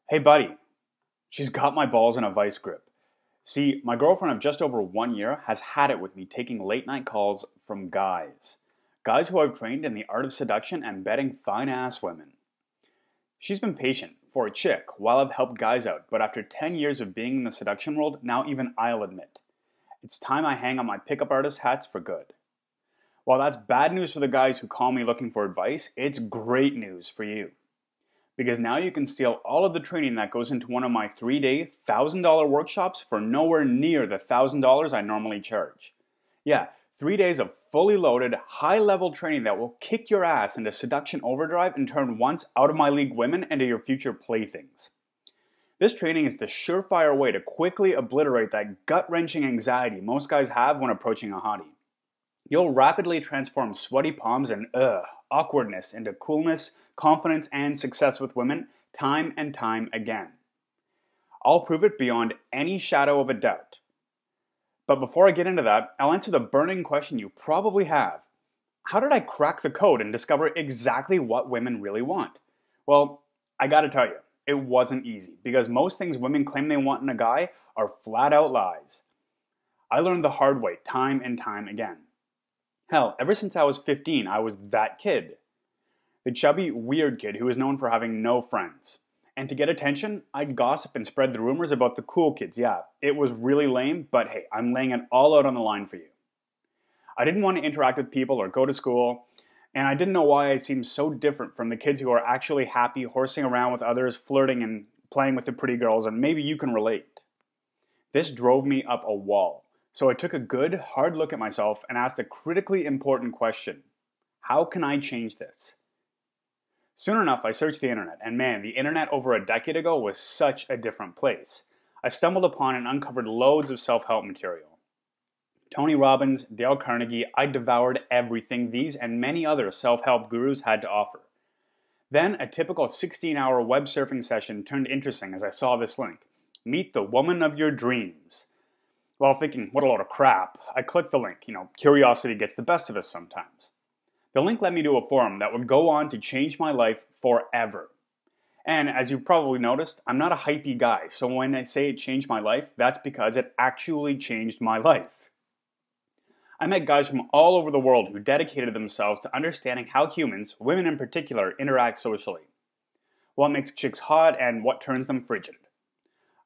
Hey buddy, she's got my balls in a vice grip. See, my girlfriend of just over 1 year has had it with me taking late night calls from guys. Guys who I've trained in the art of seduction and betting fine ass women. She's been patient for a chick while I've helped guys out, but after 10 years of being in the seduction world, now even I'll admit, it's time I hang on my pickup artist hats for good. While that's bad news for the guys who call me looking for advice, it's great news for you. Because now you can steal all of the training that goes into one of my 3-day, $1,000 workshops for nowhere near the $1,000 I normally charge. Yeah, 3 days of fully loaded, high-level training that will kick your ass into seduction overdrive and turn once out-of-my-league women into your future playthings. This training is the surefire way to quickly obliterate that gut-wrenching anxiety most guys have when approaching a hottie. You'll rapidly transform sweaty palms and awkwardness into coolness, confidence, and success with women time and time again. I'll prove it beyond any shadow of a doubt. But before I get into that, I'll answer the burning question you probably have. How did I crack the code and discover exactly what women really want? Well, I gotta tell you, it wasn't easy, because most things women claim they want in a guy are flat out lies. I learned the hard way time and time again. Hell, ever since I was 15, I was that kid. The chubby, weird kid who was known for having no friends. And to get attention, I'd gossip and spread the rumors about the cool kids. Yeah, it was really lame, but hey, I'm laying it all out on the line for you. I didn't want to interact with people or go to school, and I didn't know why I seemed so different from the kids who are actually happy horsing around with others, flirting and playing with the pretty girls, and maybe you can relate. This drove me up a wall. So I took a good, hard look at myself and asked a critically important question. How can I change this? Soon enough, I searched the internet, and man, the internet over a decade ago was such a different place. I stumbled upon and uncovered loads of self-help material. Tony Robbins, Dale Carnegie, I devoured everything these and many other self-help gurus had to offer. Then a typical 16-hour web surfing session turned interesting as I saw this link. Meet the woman of your dreams. While thinking, what a load of crap, I clicked the link. Curiosity gets the best of us sometimes. The link led me to a forum that would go on to change my life forever. And as you've probably noticed, I'm not a hypey guy, so when I say it changed my life, that's because it actually changed my life. I met guys from all over the world who dedicated themselves to understanding how humans, women in particular, interact socially. What makes chicks hot and what turns them frigid.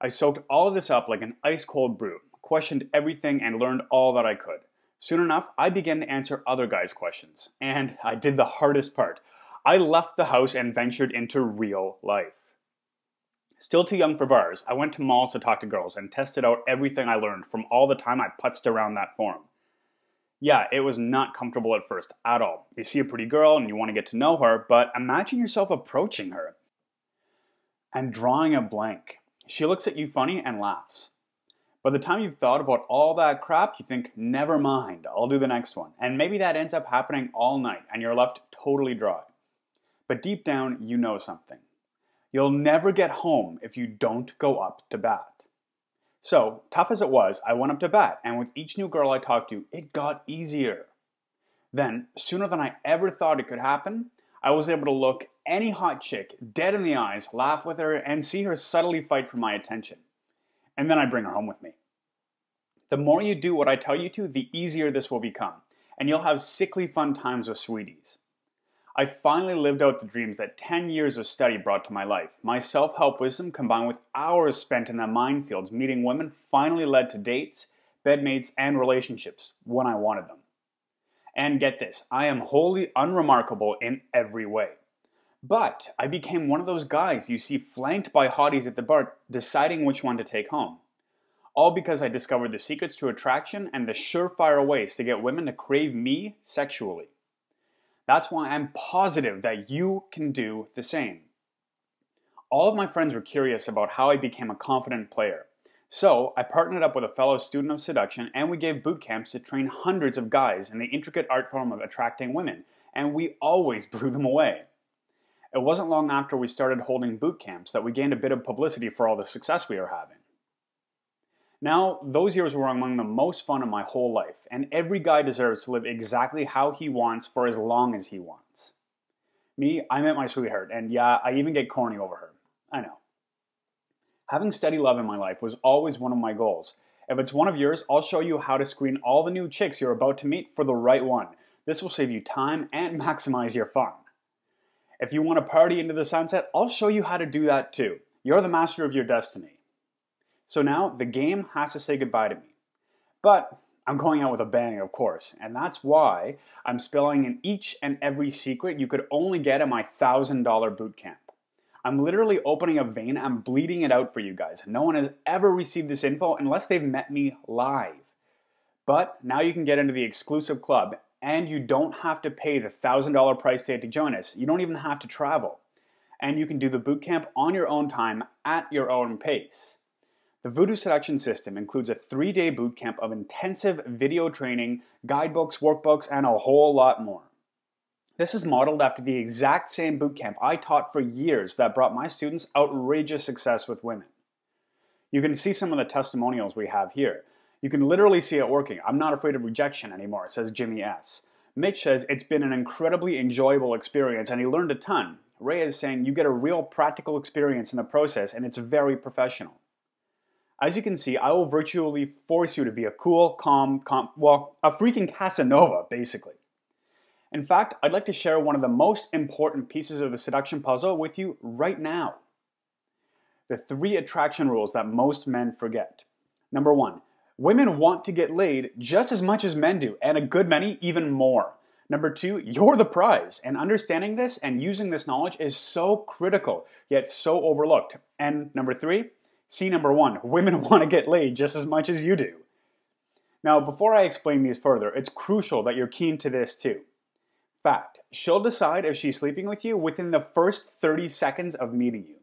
I soaked all of this up like an ice-cold brew. Questioned everything and learned all that I could. Soon enough, I began to answer other guys' questions. And I did the hardest part. I left the house and ventured into real life. Still too young for bars, I went to malls to talk to girls and tested out everything I learned from all the time I putzed around that forum. Yeah, it was not comfortable at first, at all. You see a pretty girl and you want to get to know her, but imagine yourself approaching her and drawing a blank. She looks at you funny and laughs. By the time you've thought about all that crap, you think, never mind, I'll do the next one. And maybe that ends up happening all night and you're left totally dry. But deep down, you know something. You'll never get home if you don't go up to bat. So, tough as it was, I went up to bat, and with each new girl I talked to, it got easier. Then, sooner than I ever thought it could happen, I was able to look any hot chick dead in the eyes, laugh with her, and see her subtly fight for my attention. And then I bring her home with me. The more you do what I tell you to, the easier this will become, and you'll have sickly fun times with sweeties. I finally lived out the dreams that 10 years of study brought to my life. My self-help wisdom combined with hours spent in the minefields meeting women finally led to dates, bedmates, and relationships when I wanted them. And get this, I am wholly unremarkable in every way. But I became one of those guys you see flanked by hotties at the bar deciding which one to take home. All because I discovered the secrets to attraction and the surefire ways to get women to crave me sexually. That's why I'm positive that you can do the same. All of my friends were curious about how I became a confident player. So I partnered up with a fellow student of seduction and we gave boot camps to train hundreds of guys in the intricate art form of attracting women, and we always blew them away. It wasn't long after we started holding boot camps that we gained a bit of publicity for all the success we were having. Now, those years were among the most fun of my whole life, and every guy deserves to live exactly how he wants for as long as he wants. Me, I met my sweetheart, and yeah, I even get corny over her. I know. Having steady love in my life was always one of my goals. If it's one of yours, I'll show you how to screen all the new chicks you're about to meet for the right one. This will save you time and maximize your fun. If you want to party into the sunset, I'll show you how to do that too. You're the master of your destiny. So now, the game has to say goodbye to me. But I'm going out with a bang, of course, and that's why I'm spilling in each and every secret you could only get at my $1,000 bootcamp. I'm literally opening a vein and bleeding it out for you guys. No one has ever received this info unless they've met me live. But now you can get into the exclusive club, and you don't have to pay the $1,000 price tag to join us. You don't even have to travel. And you can do the bootcamp on your own time at your own pace. The Voodoo Seduction System includes a 3-day bootcamp of intensive video training, guidebooks, workbooks, and a whole lot more. This is modeled after the exact same bootcamp I taught for years that brought my students outrageous success with women. You can see some of the testimonials we have here. You can literally see it working. I'm not afraid of rejection anymore, says Jimmy S. Mitch says it's been an incredibly enjoyable experience and he learned a ton. Ray is saying you get a real practical experience in the process and it's very professional. As you can see, I will virtually force you to be a cool, calm, a freaking Casanova, basically. In fact, I'd like to share one of the most important pieces of the seduction puzzle with you right now. The 3 attraction rules that most men forget. Number 1, women want to get laid just as much as men do, and a good many even more. Number 2, you're the prize, and understanding this and using this knowledge is so critical, yet so overlooked. And number 3, number 1, women want to get laid just as much as you do. Now, before I explain these further, it's crucial that you're keen to this too. Fact, she'll decide if she's sleeping with you within the first 30 seconds of meeting you.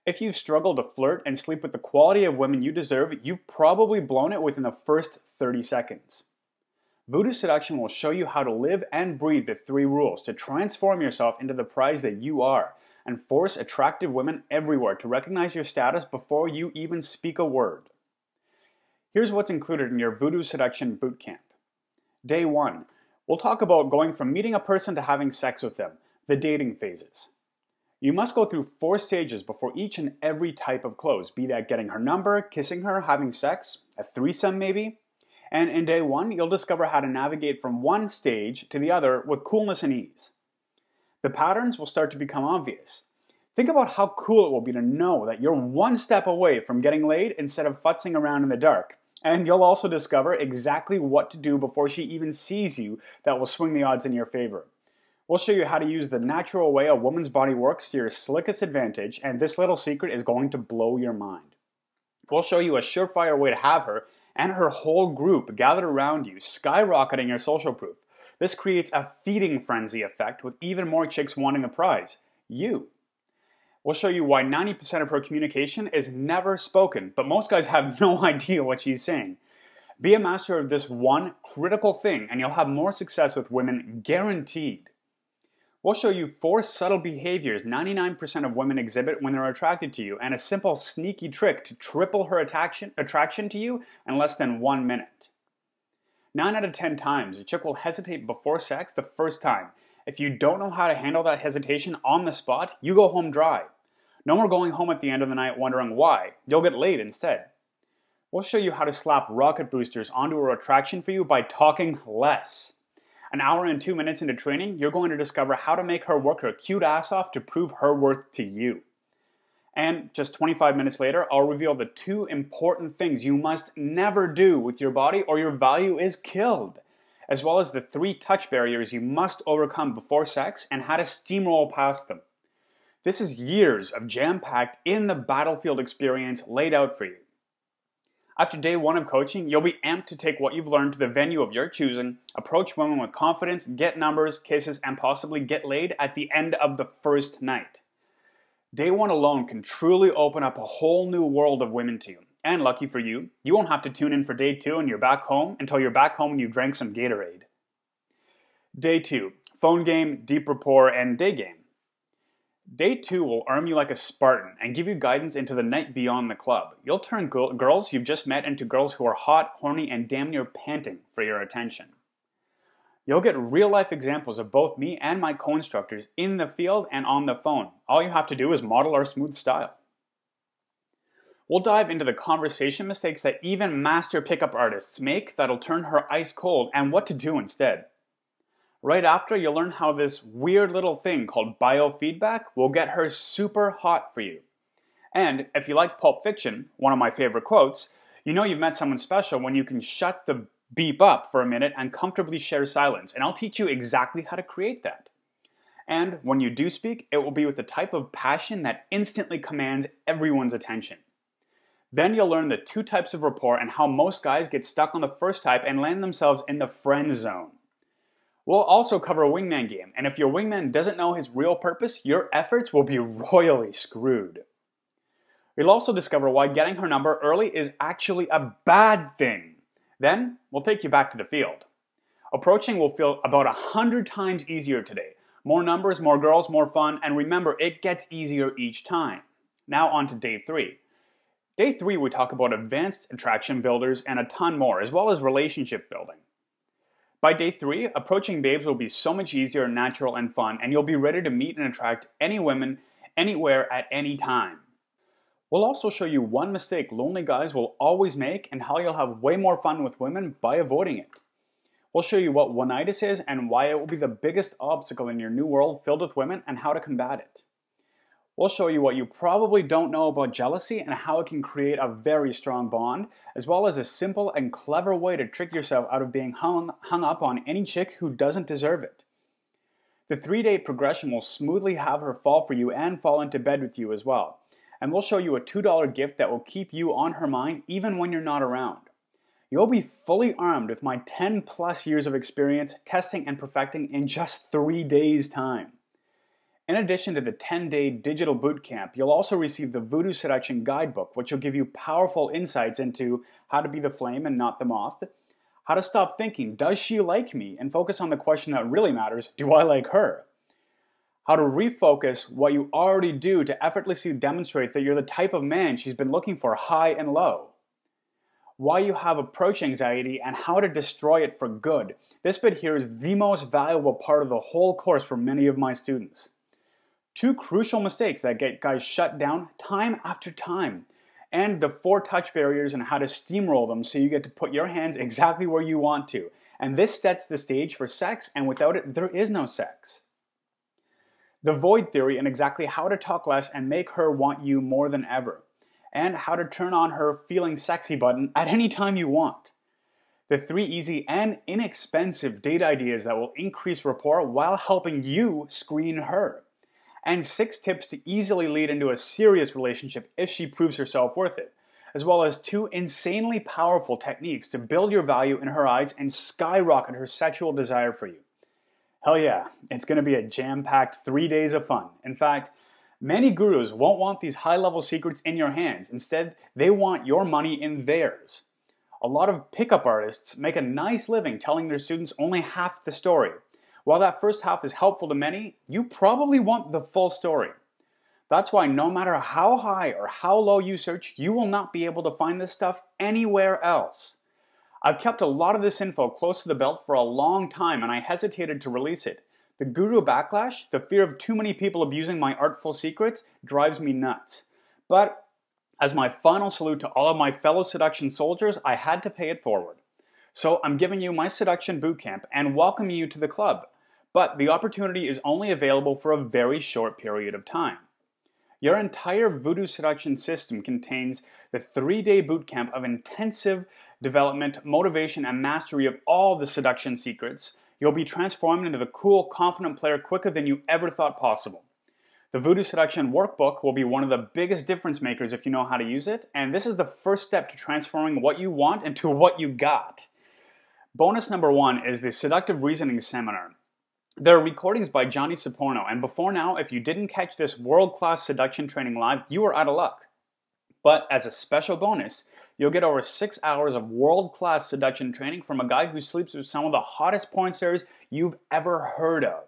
If you've struggled to flirt and sleep with the quality of women you deserve, you've probably blown it within the first 30 seconds. Voodoo Seduction will show you how to live and breathe the 3 rules to transform yourself into the prize that you are and force attractive women everywhere to recognize your status before you even speak a word. Here's what's included in your Voodoo Seduction Bootcamp. Day 1. We'll talk about going from meeting a person to having sex with them, the dating phases. You must go through 4 stages before each and every type of close, be that getting her number, kissing her, having sex, a threesome maybe. And in day 1, you'll discover how to navigate from one stage to the other with coolness and ease. The patterns will start to become obvious. Think about how cool it will be to know that you're one step away from getting laid instead of futzing around in the dark. And you'll also discover exactly what to do before she even sees you that will swing the odds in your favor. We'll show you how to use the natural way a woman's body works to your slickest advantage, and this little secret is going to blow your mind. We'll show you a surefire way to have her and her whole group gathered around you, skyrocketing your social proof. This creates a feeding frenzy effect with even more chicks wanting the prize, you. We'll show you why 90% of her communication is never spoken, but most guys have no idea what she's saying. Be a master of this one critical thing and you'll have more success with women guaranteed. We'll show you 4 subtle behaviors 99% of women exhibit when they're attracted to you and a simple sneaky trick to triple her attraction to you in less than 1 minute. 9 out of 10 times, a chick will hesitate before sex the first time. If you don't know how to handle that hesitation on the spot, you go home dry. No more going home at the end of the night wondering why. You'll get laid instead. We'll show you how to slap rocket boosters onto her attraction for you by talking less. An hour and 2 minutes into training, you're going to discover how to make her work her cute ass off to prove her worth to you. And just 25 minutes later, I'll reveal the 2 important things you must never do with your body or your value is killed, as well as the 3 touch barriers you must overcome before sex and how to steamroll past them. This is years of jam-packed in the battlefield experience laid out for you. After day 1 of coaching, you'll be amped to take what you've learned to the venue of your choosing, approach women with confidence, get numbers, kisses, and possibly get laid at the end of the first night. Day 1 alone can truly open up a whole new world of women to you. And lucky for you, you won't have to tune in for day 2 and you're back home until you're back home and you drank some Gatorade. Day 2, phone game, deep rapport, and day game. Day 2 will arm you like a Spartan and give you guidance into the night beyond the club. You'll turn girls you've just met into girls who are hot, horny, and damn near panting for your attention. You'll get real-life examples of both me and my co-instructors in the field and on the phone. All you have to do is model our smooth style. We'll dive into the conversation mistakes that even master pickup artists make that'll turn her ice cold and what to do instead. Right after, you'll learn how this weird little thing called biofeedback will get her super hot for you. And if you like Pulp Fiction, one of my favorite quotes, you know you've met someone special when you can shut the beep up for a minute and comfortably share silence. And I'll teach you exactly how to create that. And when you do speak, it will be with the type of passion that instantly commands everyone's attention. Then you'll learn the 2 types of rapport and how most guys get stuck on the first type and land themselves in the friend zone. We'll also cover a wingman game, and if your wingman doesn't know his real purpose, your efforts will be royally screwed. You'll also discover why getting her number early is actually a bad thing. Then, we'll take you back to the field. Approaching will feel about 100 times easier today. More numbers, more girls, more fun, and remember, it gets easier each time. Now on to day 3. Day 3, we talk about advanced attraction builders and a ton more, as well as relationship building. By day 3, approaching babes will be so much easier, natural, and fun, and you'll be ready to meet and attract any women, anywhere, at any time. We'll also show you one mistake lonely guys will always make and how you'll have way more fun with women by avoiding it. We'll show you what one-itis is and why it will be the biggest obstacle in your new world filled with women and how to combat it. We'll show you what you probably don't know about jealousy and how it can create a very strong bond, as well as a simple and clever way to trick yourself out of being hung up on any chick who doesn't deserve it. The 3-day progression will smoothly have her fall for you and fall into bed with you as well. And we'll show you a $2 gift that will keep you on her mind even when you're not around. You'll be fully armed with my 10+ years of experience testing and perfecting in just 3 days' time. In addition to the 10-day digital bootcamp, you'll also receive the Voodoo Seduction Guidebook, which will give you powerful insights into how to be the flame and not the moth, how to stop thinking, does she like me, and focus on the question that really matters, do I like her? How to refocus what you already do to effortlessly demonstrate that you're the type of man she's been looking for high and low. Why you have approach anxiety and how to destroy it for good. This bit here is the most valuable part of the whole course for many of my students. 2 crucial mistakes that get guys shut down time after time, and the 4 touch barriers and how to steamroll them so you get to put your hands exactly where you want to. And this sets the stage for sex, and without it, there is no sex. The void theory and exactly how to talk less and make her want you more than ever, and how to turn on her feeling sexy button at any time you want. The 3 easy and inexpensive date ideas that will increase rapport while helping you screen her. And 6 tips to easily lead into a serious relationship if she proves herself worth it, as well as 2 insanely powerful techniques to build your value in her eyes and skyrocket her sexual desire for you. Hell yeah, it's going to be a jam-packed 3 days of fun. In fact, many gurus won't want these high-level secrets in your hands. Instead, they want your money in theirs. A lot of pickup artists make a nice living telling their students only half the story. While that first half is helpful to many, you probably want the full story. That's why no matter how high or how low you search, you will not be able to find this stuff anywhere else. I've kept a lot of this info close to the belt for a long time and I hesitated to release it. The guru backlash, the fear of too many people abusing my artful secrets, drives me nuts. But as my final salute to all of my fellow seduction soldiers, I had to pay it forward. So I'm giving you my seduction bootcamp and welcoming you to the club. But the opportunity is only available for a very short period of time. Your entire Voodoo Seduction system contains the 3-day bootcamp of intensive development, motivation, and mastery of all the seduction secrets. You'll be transformed into the cool, confident player quicker than you ever thought possible. The Voodoo Seduction Workbook will be one of the biggest difference makers if you know how to use it, and this is the first step to transforming what you want into what you got. Bonus number 1 is the Seductive Reasoning Seminar. There are recordings by Johnny Soporno, and before now, if you didn't catch this world-class seduction training live, you were out of luck. But as a special bonus, you'll get over 6 hours of world-class seduction training from a guy who sleeps with some of the hottest porn stars you've ever heard of.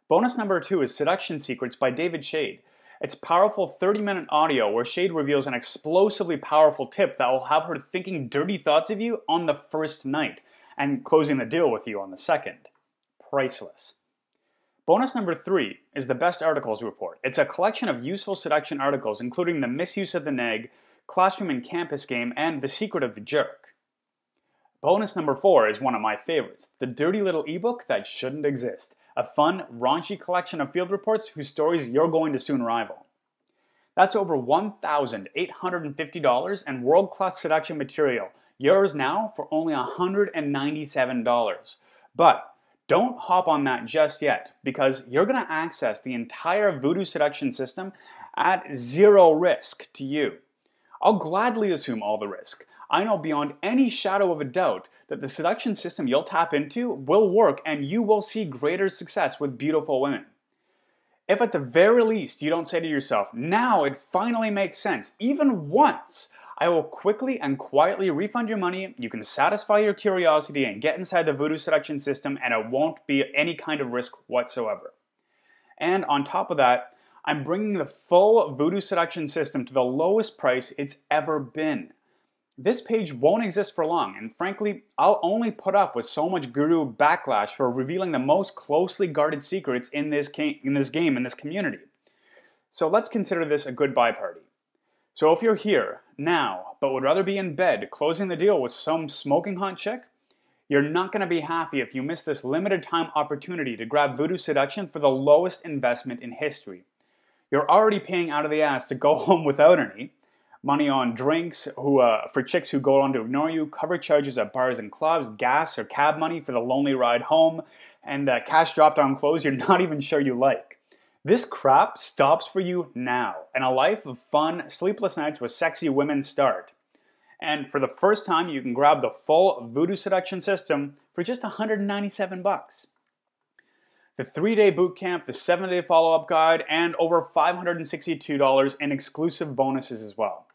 Bonus number 2 is Seduction Secrets by David Shade. It's powerful 30-minute audio where Shade reveals an explosively powerful tip that will have her thinking dirty thoughts of you on the first night and closing the deal with you on the second. Priceless. Bonus number 3 is the Best Articles Report. It's a collection of useful seduction articles including the misuse of the neg, classroom and campus game, and the secret of the jerk. Bonus number 4 is one of my favorites, the dirty little ebook that shouldn't exist. A fun, raunchy collection of field reports whose stories you're going to soon rival. That's over $1,850 and world-class seduction material. Yours now for only $197. But don't hop on that just yet, because you're going to access the entire Voodoo Seduction system at zero risk to you. I'll gladly assume all the risk. I know beyond any shadow of a doubt that the seduction system you'll tap into will work and you will see greater success with beautiful women. If at the very least you don't say to yourself, now it finally makes sense, even once, I will quickly and quietly refund your money, you can satisfy your curiosity and get inside the Voodoo Seduction system, and it won't be any kind of risk whatsoever. And on top of that, I'm bringing the full Voodoo Seduction system to the lowest price it's ever been. This page won't exist for long, and frankly, I'll only put up with so much guru backlash for revealing the most closely guarded secrets in this game, in this community. So let's consider this a goodbye party. So if you're here, now, but would rather be in bed closing the deal with some smoking hot chick, you're not going to be happy if you miss this limited time opportunity to grab Voodoo Seduction for the lowest investment in history. You're already paying out of the ass to go home without any. Money on drinks for chicks who go on to ignore you, cover charges at bars and clubs, gas or cab money for the lonely ride home, and cash dropped on clothes you're not even sure you like. This crap stops for you now, and a life of fun, sleepless nights with sexy women start. And for the first time, you can grab the full Voodoo Seduction system for just $197. The 3-day bootcamp, the 7-day follow-up guide, and over $562 in exclusive bonuses as well.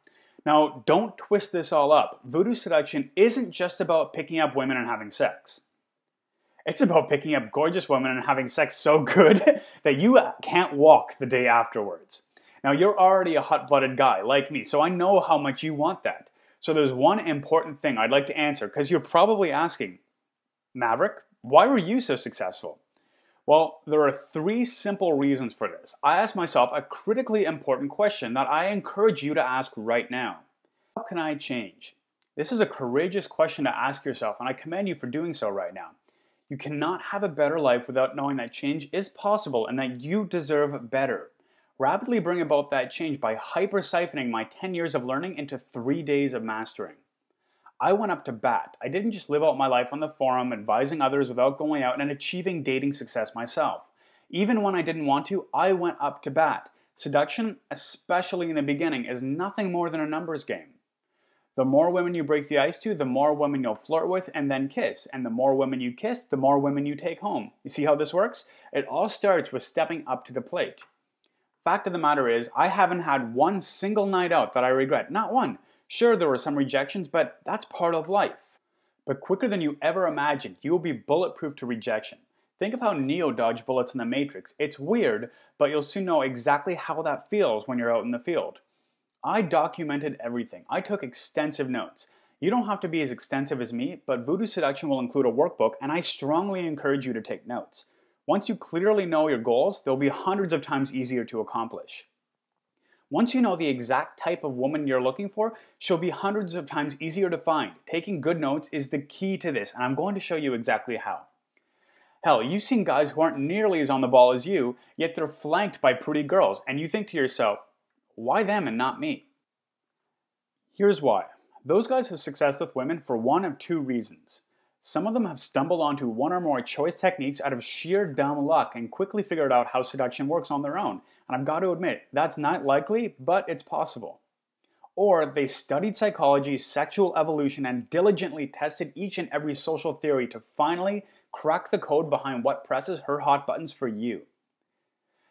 Now, don't twist this all up. Voodoo Seduction isn't just about picking up women and having sex. It's about picking up gorgeous women and having sex so good that you can't walk the day afterwards. Now, you're already a hot-blooded guy like me, so I know how much you want that. So there's one important thing I'd like to answer, because you're probably asking, Maverick, why were you so successful? Well, there are 3 simple reasons for this. I asked myself a critically important question that I encourage you to ask right now. How can I change? This is a courageous question to ask yourself, and I commend you for doing so right now. You cannot have a better life without knowing that change is possible and that you deserve better. Rapidly bring about that change by hyper-siphoning my 10 years of learning into 3 days of mastering. I went up to bat. I didn't just live out my life on the forum, advising others without going out and achieving dating success myself. Even when I didn't want to, I went up to bat. Seduction, especially in the beginning, is nothing more than a numbers game. The more women you break the ice to, the more women you'll flirt with and then kiss. And the more women you kiss, the more women you take home. You see how this works? It all starts with stepping up to the plate. Fact of the matter is, I haven't had one single night out that I regret. Not one. Sure, there were some rejections, but that's part of life. But quicker than you ever imagined, you will be bulletproof to rejection. Think of how Neo dodged bullets in the Matrix. It's weird, but you'll soon know exactly how that feels when you're out in the field. I documented everything. I took extensive notes. You don't have to be as extensive as me, but Voodoo Seduction will include a workbook, and I strongly encourage you to take notes. Once you clearly know your goals, they'll be hundreds of times easier to accomplish. Once you know the exact type of woman you're looking for, she'll be hundreds of times easier to find. Taking good notes is the key to this, and I'm going to show you exactly how. Hell, you've seen guys who aren't nearly as on the ball as you, yet they're flanked by pretty girls, and you think to yourself, why them and not me? Here's why. Those guys have success with women for one of 2 reasons. Some of them have stumbled onto one or more choice techniques out of sheer dumb luck and quickly figured out how seduction works on their own. And I've got to admit, that's not likely, but it's possible. Or they studied psychology, sexual evolution, and diligently tested each and every social theory to finally crack the code behind what presses her hot buttons for you.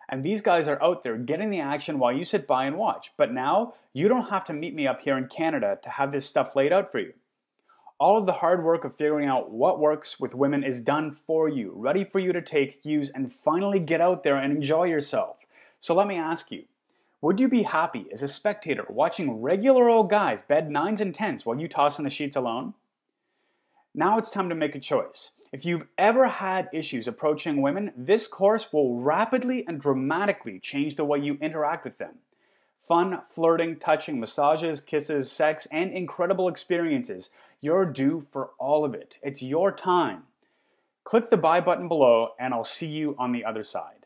And these guys are out there getting the action while you sit by and watch. But now, you don't have to meet me up here in Canada to have this stuff laid out for you. All of the hard work of figuring out what works with women is done for you, ready for you to take, use, and finally get out there and enjoy yourself. So let me ask you, would you be happy as a spectator watching regular old guys bed 9s and 10s while you toss in the sheets alone? Now it's time to make a choice. If you've ever had issues approaching women, this course will rapidly and dramatically change the way you interact with them. Fun, flirting, touching, massages, kisses, sex, and incredible experiences. You're due for all of it. It's your time. Click the buy button below and I'll see you on the other side.